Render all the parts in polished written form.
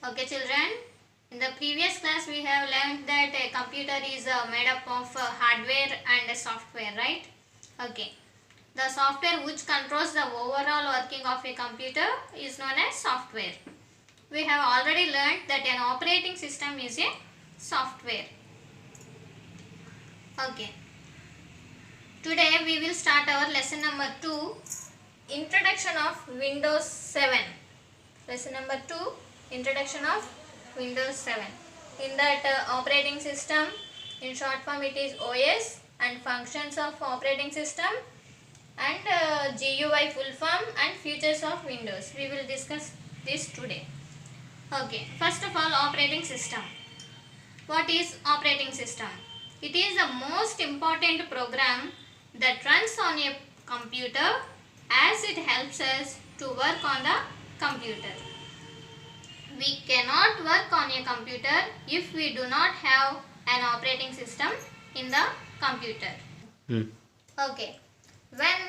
Okay children, in the previous class we have learned that a computer is made up of hardware and software, right? Okay. The software which controls the overall working of a computer is known as software. We have already learned that an operating system is a software. Okay. Today we will start our lesson number 2, Introduction of Windows 7. Lesson number 2, Introduction of Windows 7. In that operating system, in short form it is OS, and functions of operating system, and GUI full form, and features of Windows. We will discuss this today. Okay, first of all, operating system. What is operating system? It is the most important program that runs on a computer, as it helps us to work on the computer. We cannot work on a computer if we do not have an operating system in the computer. Okay. When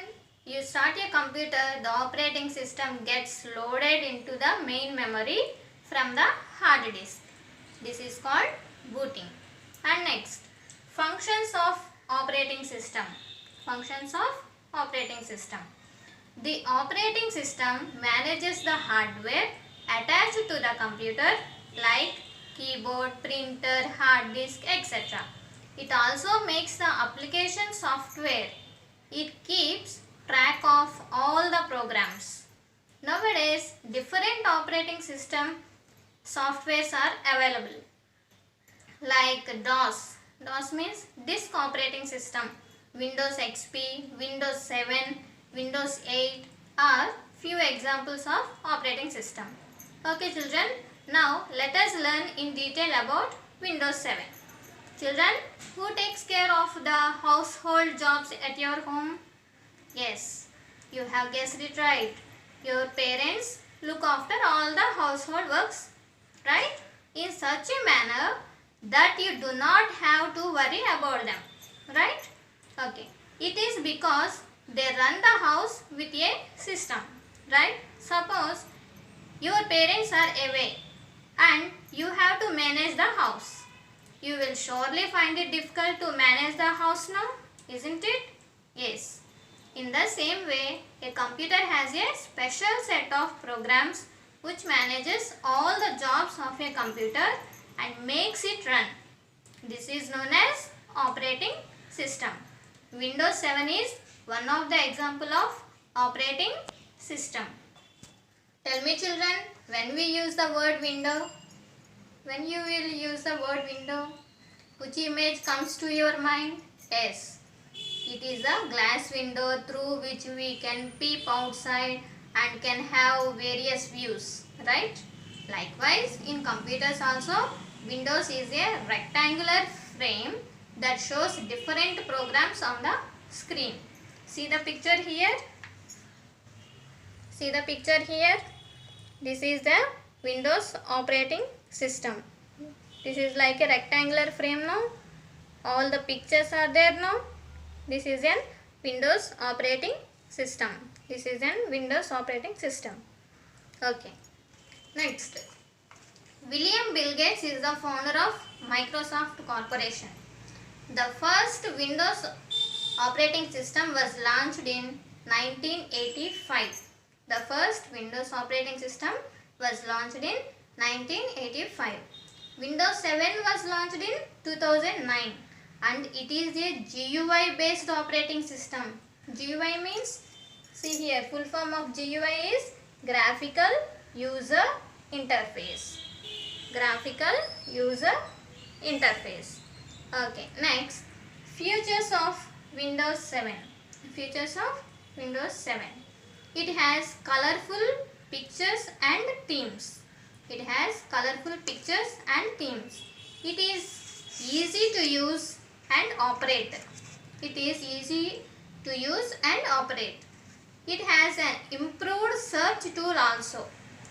you start a computer, the operating system gets loaded into the main memory from the hard disk. This is called booting. And next, functions of operating system. Functions of operating system. The operating system manages the hardware attached to the computer like keyboard, printer, hard disk, etc. It also makes the application software. It keeps track of all the programs. Nowadays, different operating system softwares are available like DOS. DOS means disk operating system. Windows XP, Windows 7, Windows 8 are few examples of operating system. Okay children, now let us learn in detail about Windows 7. Children, who takes care of the household jobs at your home? Yes, you have guessed it right. Your parents look after all the household works, right? In such a manner that you do not have to worry about them, right? Okay, it is because they run the house with a system, right? Suppose your parents are away and you have to manage the house. You will surely find it difficult to manage the house now, isn't it? Yes. In the same way, a computer has a special set of programs which manages all the jobs of a computer and makes it run. This is known as operating system. Windows 7 is one of the example of operating system. Tell me children, when we use the word window, when you will use the word window, which image comes to your mind? Yes, it is a glass window through which we can peep outside and can have various views, right? Likewise, in computers also, Windows is a rectangular frame that shows different programs on the screen. See the picture here? See the picture here? This is the Windows operating system. This is like a rectangular frame now. All the pictures are there now. This is an Windows operating system. This is an Windows operating system. Okay. Next. William Bill Gates is the founder of Microsoft Corporation. The first Windows operating system was launched in 1985. The first Windows operating system was launched in 1985. Windows 7 was launched in 2009 and it is a GUI based operating system. GUI means, see here, full form of GUI is Graphical User Interface. Graphical User Interface. Okay, next, features of Windows 7. Features of Windows 7. It has colorful pictures and themes. It has colorful pictures and themes. It is easy to use and operate. It is easy to use and operate. It has an improved search tool also.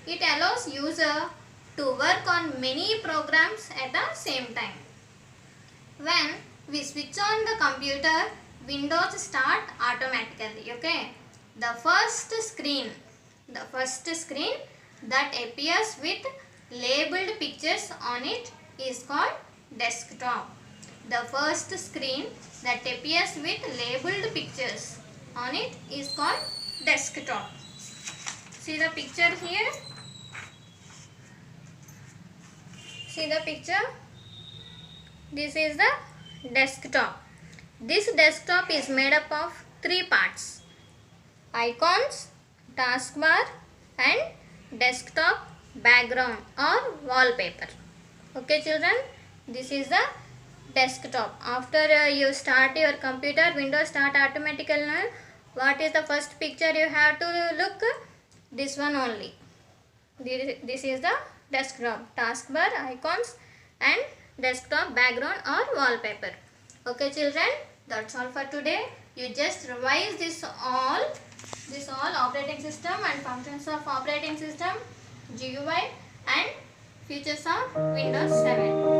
It allows user to work on many programs at the same time. When we switch on the computer, Windows start automatically. Okay. The first screen that appears with labeled pictures on it is called desktop. The first screen that appears with labeled pictures on it is called desktop. See the picture here. See the picture. This is the desktop. This desktop is made up of three parts: icons, taskbar and desktop background or wallpaper. Okay children, this is the desktop. After you start your computer, Windows start automatically. What is the first picture you have to look? This one only. This is the desktop, taskbar, icons and desktop background or wallpaper. Okay children, that's all for today. You just revise this all operating system and functions of operating system, GUI and features of Windows 7.